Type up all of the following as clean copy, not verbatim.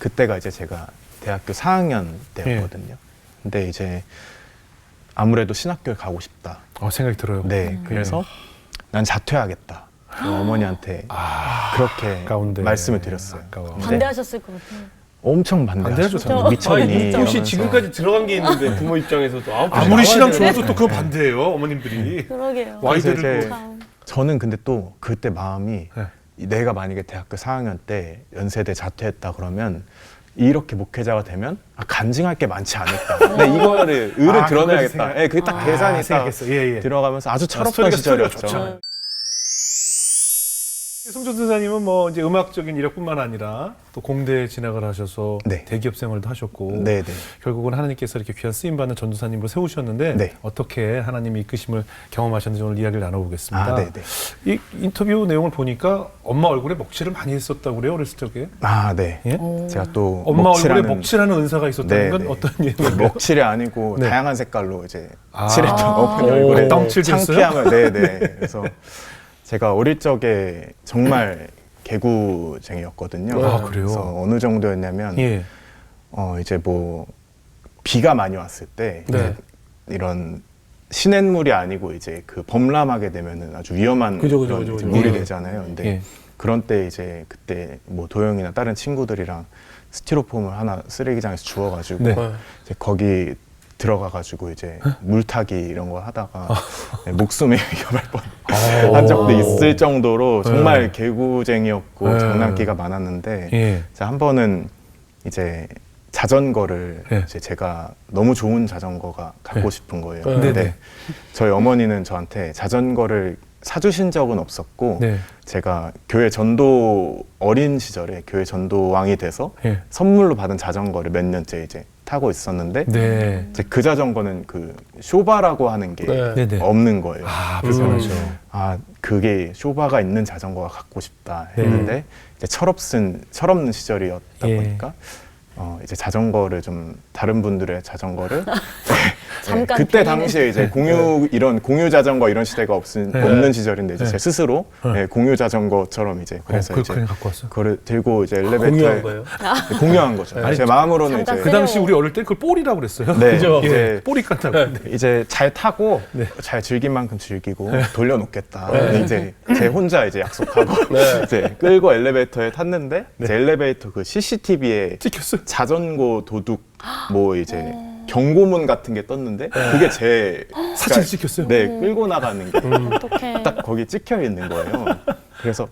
그때가 이제 제가 대학교 4학년 때였거든요. 근데 이제 아무래도 신학교에 가고 싶다. 생각이 들어요. 네, 그래서 난 자퇴하겠다. 어머니한테 그렇게 가운데 말씀을 드렸어요. 아까워. 네. 반대하셨을 것 같아요. 엄청 반대하죠. 반대하죠, 미쳤니? 혹시 이러면서. 지금까지 들어간 게 있는데 부모 입장에서도 아무리 신앙 나와야 좋아도 또 그거 반대예요, 어머님들이. 그러게요. 그래서 와이드를 이제 참. 저는 근데 또 그때 마음이 네. 내가 만약에 대학교 4학년 때 연세대 자퇴했다 그러면 이렇게 목회자가 되면 간증할 게 많지 않을까. 근데 이거를 그거까지 드러내야겠다. 생각- 네, 그게 딱 계산이 딱 생각했어. 예. 들어가면서 아주 철없던 스토리가 시절이었죠. 좋죠. 송준 선생님은 뭐 이제 음악적인 이력뿐만 아니라 또 공대에 진학을 하셔서 네. 대기업 생활도 하셨고 네네. 결국은 하나님께서 이렇게 귀한 쓰임 받는 전도사님으로 세우셨는데 네. 어떻게 하나님의 이끄심을 경험하셨는지 오늘 이야기를 나눠보겠습니다. 네네. 이 인터뷰 내용을 보니까 엄마 얼굴에 먹칠을 많이 했었다고 그래요, 어렸을 적에? 네. 예? 제가 또 엄마 얼굴에 먹칠하는- 먹칠하는 은사가 있었다는 건 네, 네. 어떤 얘기인가요? 먹칠이 아니고 네. 다양한 색깔로 이제 칠했던 어머니 오, 얼굴에 땀칠 줬어요? 창피함을 네네. 그래서 제가 어릴 적에 정말 개구쟁이였거든요. 아, 그래요? 그래서 어느 정도였냐면 예. 이제 뭐 비가 많이 왔을 때 네. 이런 시냇물이 아니고 이제 그 범람하게 되면은 아주 위험한 그죠. 그런 물이 예. 되잖아요. 근데 예. 그런 때 이제 그때 뭐 도영이나 다른 친구들이랑 스티로폼을 하나 쓰레기장에서 주워가지고 네. 이제 거기 들어가가지고 이제 물타기 이런 거 하다가 네, 목숨을 위협할 뻔한 적도 있을 정도로 정말 개구쟁이였고 네. 장난기가 많았는데 예. 한 번은 이제 자전거를 네. 이제 제가 너무 좋은 자전거가 갖고 네. 싶은 거예요. 네. 근데 네. 저희 어머니는 저한테 자전거를 사주신 적은 없었고 네. 제가 교회 전도 어린 시절에 교회 전도왕이 돼서 예. 선물로 받은 자전거를 몇 년째 이제 타고 있었는데 네. 이제 그 자전거는 그 쇼바라고 하는 게 네. 네네. 없는 거예요. 불편하죠. 그게 쇼바가 있는 자전거가 갖고 싶다 했는데 이제 철없는 시절이었다 예. 보니까 이제 자전거를 좀 다른 분들의 자전거를 잠깐 그때 빌리는. 당시에 이제 이런 공유 자전거 이런 시대가 없는 시절인데 이제 네. 제 스스로 네. 공유 자전거처럼 이제 그래서 그걸 이제 그냥 갖고 왔어. 그거를 들고 이제 공유한 엘리베이터에 거예요? 공유한 거죠. 아니, 제 마음으로는 잠깐 이제 그 당시 우리 어릴 때 그걸 볼이라고 그랬어요. 네, 그죠? 이제 볼이 깐다고. 이제 잘 타고 네. 잘 즐길 만큼 즐기고 돌려놓겠다. 근데 이제 제 혼자 이제 약속하고 이제 끌고 엘리베이터에 탔는데 이제 엘리베이터 그 CCTV에 찍혔어요. 자전거 도둑 뭐 이제 경고문 같은 게 떴는데 그게 제 사진 찍혔어요? 네, 끌고 나가는 게 어떡해. 딱 거기 찍혀 있는 거예요. 그래서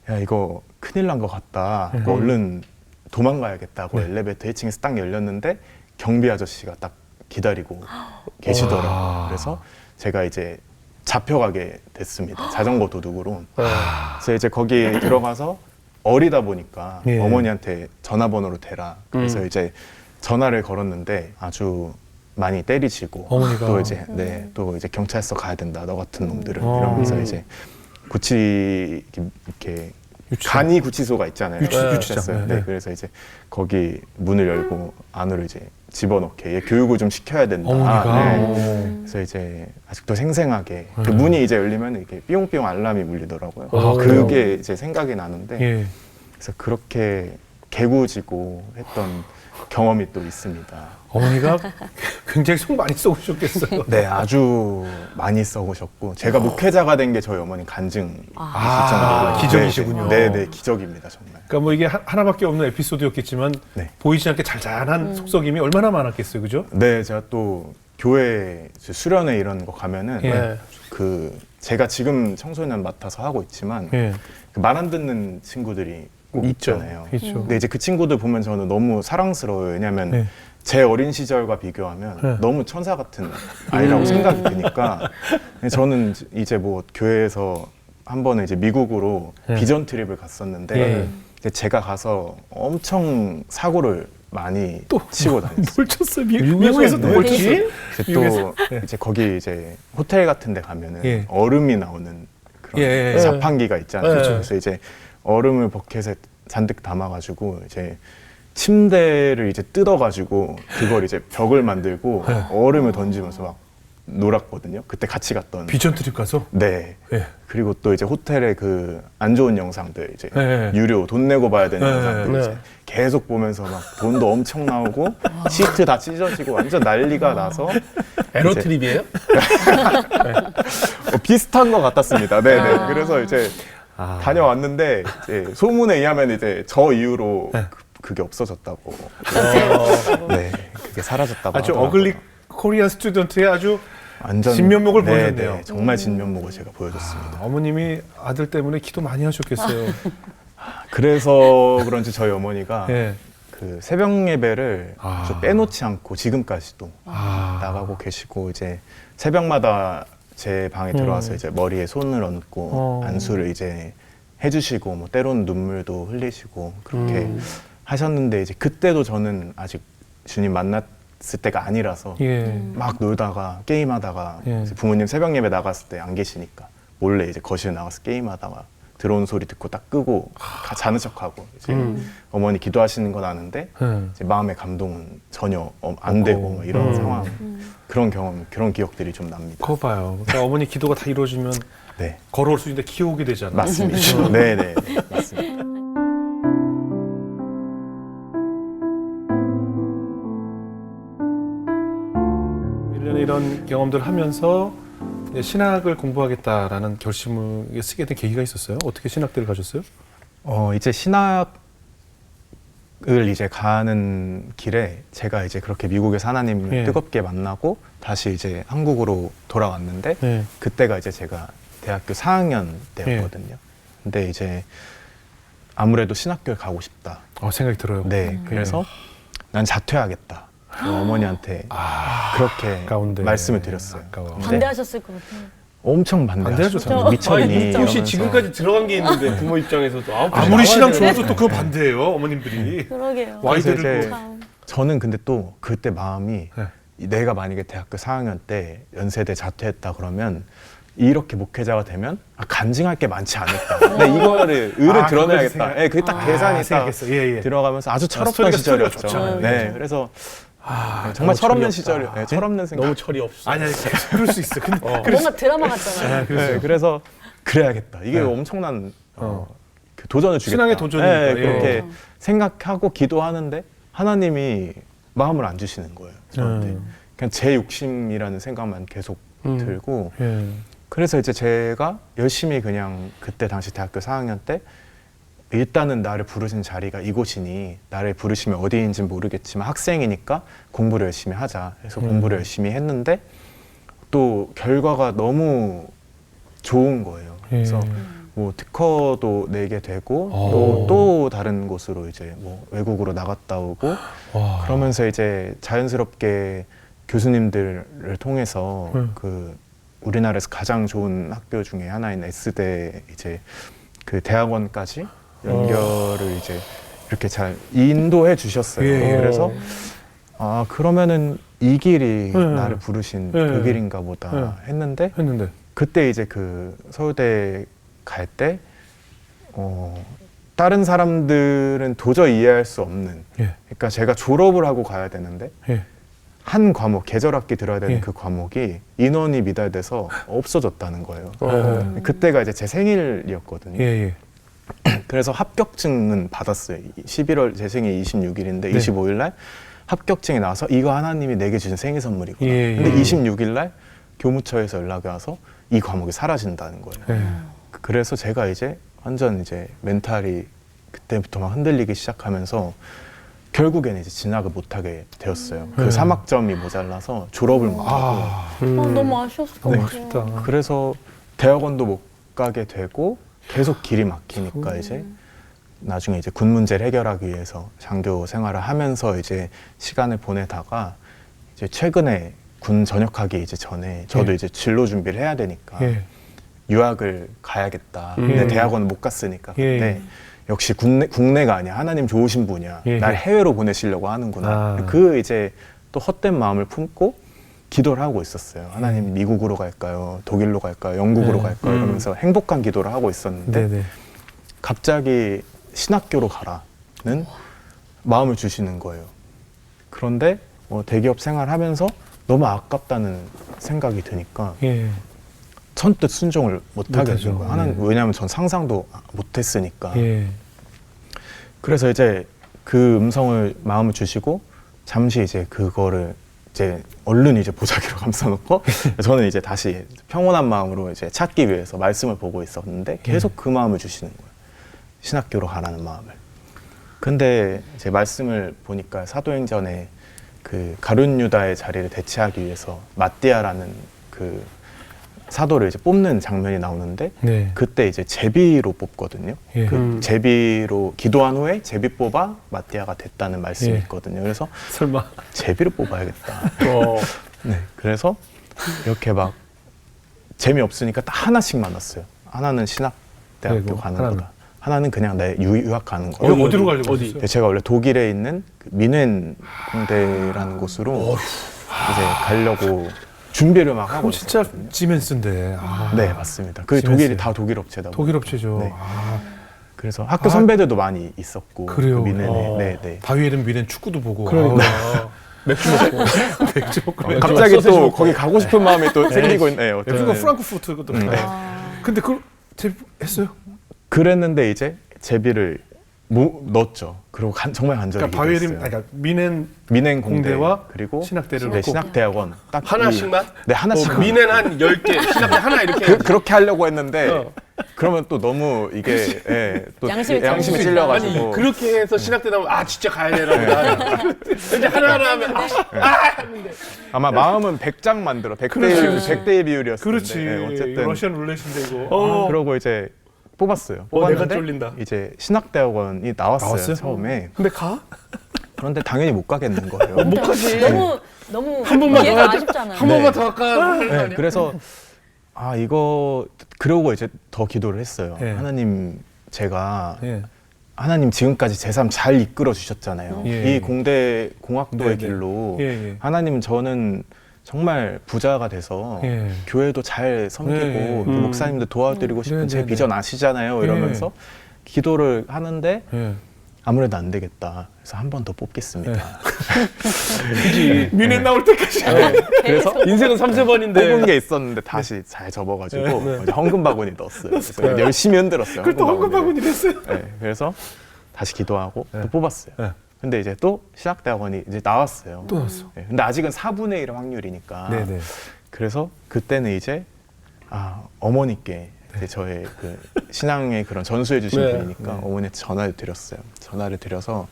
야 이거 큰일 난 것 같다. 얼른 도망가야겠다고 엘리베이터 1층에서 딱 열렸는데 경비 아저씨가 딱 기다리고 계시더라고요. 그래서 제가 이제 잡혀가게 됐습니다. 자전거 도둑으로. 그래서 이제 거기 들어가서 어리다 보니까 예. 어머니한테 전화번호로 대라. 그래서 이제 전화를 걸었는데 아주 많이 때리시고 어머니가. 또 이제 또 이제 경찰서 가야 된다. 너 같은 놈들은 어. 이러면서 이제 이렇게 유치원. 간이 구치소가 있잖아요. 유치장. 그랬어요. 네. 네, 그래서 이제 거기 문을 열고 안으로 이제 집어넣게 얘 교육을 좀 시켜야 된다. 어머니가. 네. 그래서 이제 아직도 생생하게 그 문이 이제 열리면 이렇게 삐용삐용 알람이 울리더라고요. 그래요? 그게 이제 생각이 나는데 예. 그래서 그렇게 개구지고 했던 경험이 또 있습니다. 어머니가 굉장히 속 많이 쏘셨겠어요. 네, 아주 많이 썩으셨고 제가 목회자가 된 게 저희 어머니 간증이실 정도로 기적이시군요. 네, 기적입니다 정말. 그러니까 뭐 이게 하나밖에 없는 에피소드였겠지만 네. 보이지 않게 잘잘한 속썩임이 얼마나 많았겠어요, 그죠? 네, 제가 또 교회 수련회 이런 거 가면은 예. 그 제가 지금 청소년 맡아서 하고 있지만 예. 말 안 듣는 친구들이 꼭 있잖아요. 그렇죠. 근데 이제 그 친구들 보면 저는 너무 사랑스러워요. 왜냐하면 네. 제 어린 시절과 비교하면 네. 너무 천사 같은 아이라고 생각이 드니까 저는 이제 뭐 교회에서 한 번은 이제 미국으로 네. 비전 트립을 갔었는데 네. 이제 제가 가서 엄청 사고를 많이 치고 다녔어요. 뭘 쳤어요? 미국에서도 네. 뭘 쳤어요? 이제 미국에서? 또 이제 거기 이제 호텔 같은 데 가면은 예. 얼음이 나오는 그런 예. 자판기가 있잖아요. 예. 그래서 이제 얼음을 버켓에 잔뜩 담아가지고 이제 침대를 이제 뜯어가지고 그걸 이제 벽을 만들고 얼음을 던지면서 막 놀았거든요. 그때 같이 갔던. 비전 트립 가서. 네. 예. 그리고 또 이제 호텔에 그 안 좋은 영상들 이제 네. 유료 돈 내고 봐야 되는 네. 영상들 네. 이제 계속 보면서 막 돈도 엄청 나오고 시트 다 찢어지고 완전 난리가 나서 에로 트립이에요? 비슷한 것 같았습니다. 네네. 그래서 이제 아. 다녀왔는데 이제 소문에 의하면 이제 저 이후로 네. 그게 없어졌다고. 네, 그게 사라졌다고. 아주 하더라고요. 어글리 코리안 스튜던트의 아주 완전 진면목을 네, 보여줬네요. 네, 정말 진면목을 제가 보여줬습니다. 어머님이 아들 때문에 기도 많이 하셨겠어요. 그래서 그런지 저희 어머니가 예. 그 새벽 예배를 아. 아주 빼놓지 않고 지금까지도 아. 나가고 계시고 이제 새벽마다 제 방에 들어와서 이제 머리에 손을 얹고 안수를 이제 해주시고 뭐 때로는 눈물도 흘리시고 그렇게 하셨는데 이제 그때도 저는 아직 주님 만났을 때가 아니라서 예. 막 놀다가 게임하다가 예. 이제 부모님 새벽 예배 나갔을 때 안 계시니까 몰래 이제 거실 나가서 게임하다가 들어오는 소리 듣고 딱 끄고 자는 척하고 이제 어머니 기도하시는 건 아는데 이제 마음의 감동은 전혀 안 되고 뭐 이런 상황 그런 경험 그런 기억들이 좀 납니다. 그거 봐요. 그러니까 어머니 기도가 다 이루어지면 네 걸어올 수 있는데 기어오게 되잖아요. 맞습니다. 네네 맞습니다. 이런 경험들을 하면서 이제 신학을 공부하겠다라는 결심을 쓰게 된 계기가 있었어요? 어떻게 신학대를 가셨어요? 이제 신학을 이제 가는 길에 제가 이제 그렇게 미국에서 하나님을 예. 뜨겁게 만나고 다시 이제 한국으로 돌아왔는데 네. 그때가 이제 제가 대학교 4학년 때였거든요. 근데 이제 아무래도 신학교에 가고 싶다. 생각이 들어요. 네, 그래서 난 자퇴하겠다. 어머니한테 그렇게 아까운데. 말씀을 드렸어요. 아까워. 근데 반대하셨을 것 같아요. 엄청 반대하죠, 반대하셨죠. 미쳤니? 혹시 이러면서. 지금까지 들어간 게 있는데 부모 입장에서도 아무리 신앙 좋아 좋아도 또 그거 반대예요, 어머님들이. 그러게요. 와이드를 그래서 이제 또. 참. 저는 근데 또 그때 마음이 네. 내가 만약에 대학교 4학년 때 연세대 자퇴했다 그러면 이렇게 목회자가 되면 간증할 게 많지 않을까. 근데 이거를 그거까지 드러내야겠다. 생각- 네, 그게 딱 계산이 딱 생각했어. 예, 예. 들어가면서 아주 철없던 스토리가 시절이었죠. 좋잖아요. 네, 그래서 정말 너무 철없는 철이 시절이에요. 없다. 네, 철없는 생각. 너무 철이 없어. 아니, 그럴 수 있어. 근데 뭔가 드라마 같잖아요. 네, 그래서 그래야겠다. 이게 네. 엄청난 그 도전을 주겠다. 신앙의 도전이니까. 네, 예. 그렇게 생각하고 기도하는데 하나님이 마음을 안 주시는 거예요. 저한테. 그냥 제 욕심이라는 생각만 계속 들고 예. 그래서 이제 제가 열심히 그냥 그때 당시 대학교 4학년 때 일단은 나를 부르신 자리가 이곳이니 나를 부르시면 어디인지 모르겠지만 학생이니까 공부를 열심히 하자 해서 공부를 열심히 했는데 또 결과가 너무 좋은 거예요. 그래서 뭐 특허도 내게 되고 또 다른 곳으로 이제 뭐 외국으로 나갔다 오고 그러면서 이제 자연스럽게 교수님들을 통해서 그 우리나라에서 가장 좋은 학교 중에 하나인 S대 이제 그 대학원까지 연결을 이제 이렇게 잘 인도해 주셨어요. 예. 그래서 그러면은 이 길이 나를 부르신 그 길인가 보다 했는데 그때 이제 그 서울대 갈 때 다른 사람들은 도저히 이해할 수 없는 그러니까 제가 졸업을 하고 가야 되는데 한 과목 계절학기 들어야 되는 그 과목이 인원이 미달돼서 없어졌다는 거예요. 그때가 이제 제 생일이었거든요. 그래서 합격증은 받았어요. 11월 제 생일 26일인데 25일 날 합격증이 나와서 이거 하나님이 내게 주신 생일 선물이구나. 근데 26일 날 교무처에서 연락이 와서 이 과목이 사라진다는 거예요. 그래서 제가 이제 완전 이제 멘탈이 그때부터 막 흔들리기 시작하면서 결국에는 이제 진학을 못하게 되었어요. 그 3학점이 모자라서 졸업을 못하고. 너무 아쉬웠을 것 같아요. 그래서 대학원도 못 가게 되고 계속 길이 막히니까 이제 나중에 이제 군 문제를 해결하기 위해서 장교 생활을 하면서 이제 시간을 보내다가 이제 최근에 군 전역하기 이제 전에 저도 이제 진로 준비를 해야 되니까 유학을 가야겠다. 근데 대학원은 못 갔으니까. 근데 역시 국내가 아니야. 하나님 좋으신 분이야. 날 해외로 보내시려고 하는구나. 그 이제 또 헛된 마음을 품고 기도를 하고 있었어요. 하나님 미국으로 갈까요? 독일로 갈까요? 영국으로 갈까요? 이러면서 행복한 기도를 하고 있었는데 갑자기 신학교로 가라는 마음을 주시는 거예요. 그런데 대기업 생활하면서 너무 아깝다는 생각이 드니까 예. 선뜻 순종을 못 못하죠. 하겠는 거예요. 하나님, 예. 왜냐하면 전 상상도 못 했으니까. 예. 그래서 이제 그 음성을 마음을 주시고 잠시 이제 그거를 이제 얼른 이제 보자기로 감싸놓고 저는 이제 다시 평온한 마음으로 이제 찾기 위해서 말씀을 보고 있었는데 계속 그 마음을 주시는 거예요. 신학교로 가라는 마음을. 근데 이제 말씀을 보니까 사도행전에 그 가룟 유다의 자리를 대체하기 위해서 마띠아라는 그 사도를 이제 뽑는 장면이 나오는데 네. 그때 이제 제비로 뽑거든요. 예. 그 제비로 기도한 후에 제비 뽑아 마띠아가 됐다는 말씀이 예. 있거든요. 그래서 설마. 제비를 뽑아야겠다. 어. 네, 그래서 이렇게 막 재미없으니까 딱 하나씩 만났어요. 하나는 신학대학교 그리고 가는 하나는? 거다. 하나는 그냥 내 유학 가는 거다. 어디로 가려고 어디? 하셨어요? 제가 원래 독일에 있는 그 미넨 공대라는 곳으로 이제 가려고 준비를 막 하고 그럼 진짜 있었거든요. 지멘스인데. 아, 네, 맞습니다. 그 지멘스. 독일이 다 독일 업체다. 독일 보니까. 업체죠. 네. 아, 그래서 학교 아, 선배들도 많이 있었고 그래요? 그 미넨에. 어. 네, 네. 바위 이름 미넨 축구도 보고. 그러니까. 아우, 맥주 먹고. 맥주 먹고. 갑자기 소세지 또 먹고. 거기 가고 싶은 마음이 또 생기고 있네. 맥주가 프랑크푸르트 것도. 네. 근데 그걸 했어요? 그랬는데 이제 제비를 넣었죠. 그리고 정말 간절히 그러니까 바위 이름, 기도했어요. 그러니까 미넨 미넨 공대 공대와 그리고 신학대를 네, 넣고. 신학대학원 딱 하나씩만? 네, 하나씩만. 미넨 한 10개, 신학대 하나 이렇게 해야지. 그렇게 하려고 했는데 어. 그러면 또 너무 이게 예, 또 양심이 양심이 찔리니까. 찔려가지고 아니 그렇게 해서 신학대 나오면 아 진짜 가야 되나 보다. 이제 하나하나 하면 하는데. 아마 마음은 100장 만들어 100대 1 비율이었을 그렇지. 텐데 예, 어쨌든 러시안 룰렛인데 이거. 그러고 이제 뽑았어요. 내가 뽑았는데 쫄린다. 이제 신학대학원이 나왔어요, 나왔어요? 처음에. 근데 가? 그런데 당연히 못 가겠는 거예요. 못 가지. 너무 한 번만 더 기회가 해야 돼. 아쉽잖아요. 한 번만 더 할까? 하는 거 네, 아니야? 그래서 아 이거 그러고 이제 더 기도를 했어요. 예. 하나님 제가 예. 하나님 지금까지 제 삶 잘 이끌어 주셨잖아요. 예. 이 공대 공학도의 네, 네. 길로 예, 예. 하나님 저는 정말 부자가 돼서 예. 교회도 잘 섬기고 예, 예. 또 목사님도 도와드리고 싶은 네, 제 네, 네. 비전 아시잖아요. 이러면서 기도를 하는데 예. 아무래도 안 되겠다. 그래서 한 번 더 뽑겠습니다. 그지. 미넨 나올 때까지. 그래서 인생은 3세번인데. 뽑은 게 있었는데 다시 잘 접어가지고 이제 헌금 바구니 넣었어요. 그래서 열심히 흔들었어요. 그걸 또 헌금 바구니 됐어요. 네, 그래서 다시 기도하고 네. 또 뽑았어요. 네. 근데 이제 또 신학대학원이 이제 나왔어요. 또 나왔어. 네, 근데 아직은 4분의 1 확률이니까. 네네. 그래서 그때는 이제 어머니께 이제 저의 그 신앙의 그런 전수해 주신 네. 분이니까 어머니한테 전화를 드렸어요. 전화를 드려서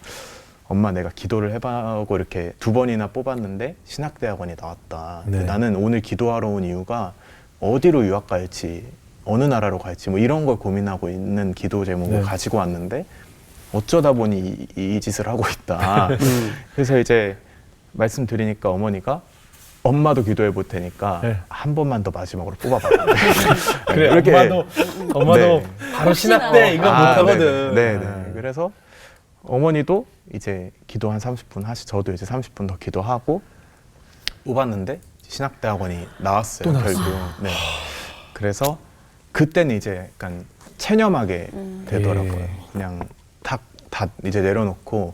엄마 내가 기도를 해보고 이렇게 2번이나 뽑았는데 신학대학원이 나왔다. 근데 네. 나는 오늘 기도하러 온 이유가 어디로 유학 갈지 어느 나라로 갈지 뭐 이런 걸 고민하고 있는 기도 제목을 네. 가지고 왔는데 어쩌다 보니 이 짓을 하고 있다. 그래서 이제 말씀드리니까 어머니가 엄마도 기도해 볼 테니까 네. 한 번만 더 마지막으로 뽑아봐. 그래, 엄마도 네. 바로 신학대 이거 못하거든. 네. 그래서 어머니도 이제 기도 한 30분 저도 이제 30분 더 기도하고 뽑았는데 신학대학원이 나왔어요. 또 나왔어요. 결국. 네. 그래서 그때는 이제 약간 체념하게 되더라고요. 예. 그냥 다 이제 내려놓고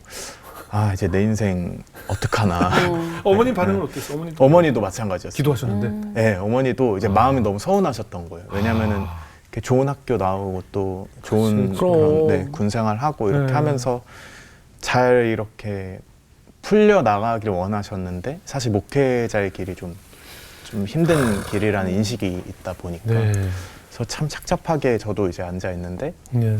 이제 내 인생 어떡하나. 어머님 반응은 어땠어? 어머니도 마찬가지였어요. 기도하셨는데. 네, 어머니도 이제 마음이 너무 서운하셨던 거예요. 왜냐면은 이렇게 좋은 학교 나오고 또 좋은 그럼. 그런, 군 생활하고 이렇게 네. 하면서 잘 이렇게 풀려 나가길 원하셨는데 사실 목회자의 길이 좀 힘든 길이라는 인식이 있다 보니까 네. 그래서 참 착잡하게 저도 이제 앉아 있는데 네.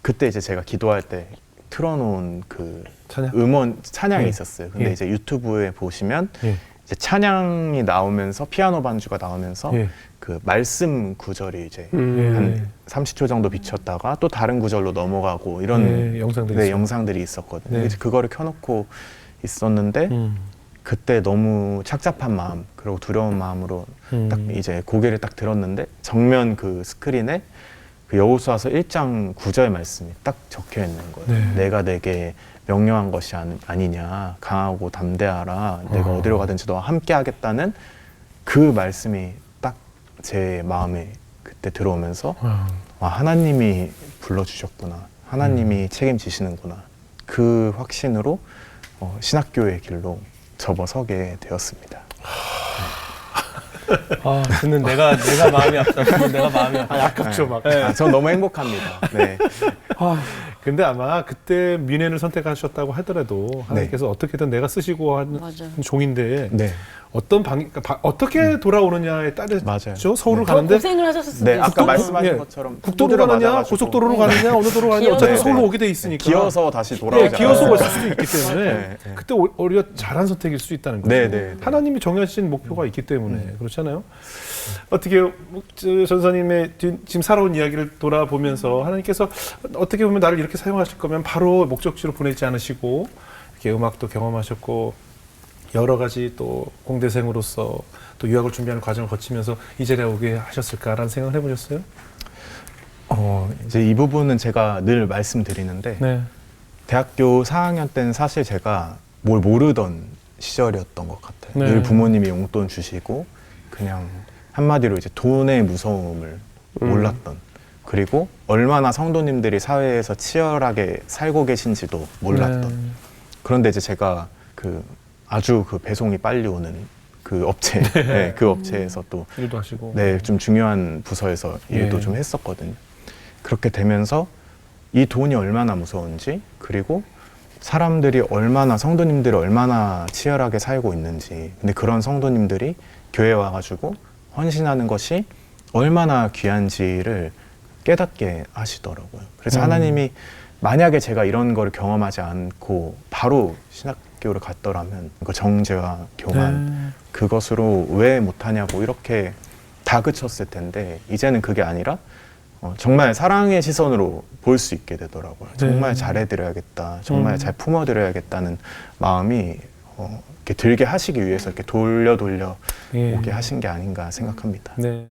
그때 이제 제가 기도할 때 틀어놓은 그 찬양? 찬양이 예. 있었어요. 근데 예. 이제 유튜브에 보시면 예. 이제 찬양이 나오면서 피아노 반주가 나오면서 예. 그 말씀 구절이 이제 예. 한 30초 정도 비쳤다가 또 다른 구절로 넘어가고 이런 예, 영상들이 네, 있어요. 영상들이 있었거든요. 네. 이제 그거를 켜놓고 있었는데 그때 너무 착잡한 마음 그리고 두려운 마음으로 딱 이제 고개를 딱 들었는데 정면 그 스크린에 그 여호수아서 1장 9절 말씀이 딱 적혀 있는 거예요. 네. 내가 내게 명령한 것이 아니냐 강하고 담대하라 내가 어디로 가든지 너와 함께 하겠다는 그 말씀이 딱 제 마음에 그때 들어오면서 와 하나님이 불러주셨구나 하나님이 책임지시는구나 그 확신으로 신학교의 길로 접어서게 되었습니다. 아, 듣는 내가 마음이 아프다. 듣는 내가 마음이 아프다. 아깝죠 막. 전 너무 행복합니다. 네. 근데 아마 그때 민회를 선택하셨다고 하더라도 하나님께서 어떻게든 내가 쓰시고 한 맞아요. 종인데 네. 어떤 그러니까 어떻게 돌아오느냐에 따르죠. 맞아요. 서울을 더 가는데 고생을 하셨을 수도 네, 있어요. 아까 말씀하신 예. 것처럼 국도로 가느냐, 맞아가지고 고속도로로 가느냐, 어느 도로 가느냐 기어서. 어차피 네, 서울로 네. 오게 돼 있으니까. 기어서 다시 네, 돌아오지 기어서 않아요. 갈 수도 있기 때문에 네, 네. 그때 오히려 잘한 선택일 수 있다는 거죠. 네, 네, 네. 하나님이 정하신 목표가 있기 때문에 그렇잖아요. 어떻게 전사님의 지금 살아온 이야기를 돌아보면서 하나님께서 어떻게 보면 나를 이렇게 사용하실 거면 바로 목적지로 보내지 않으시고 이렇게 음악도 경험하셨고 여러 가지 또 공대생으로서 또 유학을 준비하는 과정을 거치면서 이 자리에 오게 하셨을까라는 생각을 해보셨어요? 이제 이 부분은 제가 늘 말씀드리는데 네. 대학교 4학년 때는 사실 제가 뭘 모르던 시절이었던 것 같아요. 네. 늘 부모님이 용돈 주시고 그냥 한마디로 이제 돈의 무서움을 몰랐던, 그리고 얼마나 성도님들이 사회에서 치열하게 살고 계신지도 몰랐던. 네. 그런데 이제 제가 아주 배송이 빨리 오는 그 업체, 네, 그 업체에서 또 일도 하시고. 네, 좀 중요한 부서에서 일도 예. 좀 했었거든요. 그렇게 되면서 이 돈이 얼마나 무서운지, 그리고 사람들이 얼마나, 성도님들이 얼마나 치열하게 살고 있는지, 근데 그런 성도님들이 교회에 와가지고 헌신하는 것이 얼마나 귀한지를 깨닫게 하시더라고요. 그래서 하나님이 만약에 제가 이런 거를 경험하지 않고 바로 신학교를 갔더라면 그 정죄와 교만, 그것으로 왜 못하냐고 이렇게 다그쳤을 텐데, 이제는 그게 아니라 정말 사랑의 시선으로 볼 수 있게 되더라고요. 정말 잘해드려야겠다, 정말 잘 품어드려야겠다는 마음이 이렇게 들게 하시기 위해서 이렇게 돌려 예. 오게 하신 게 아닌가 생각합니다. 네.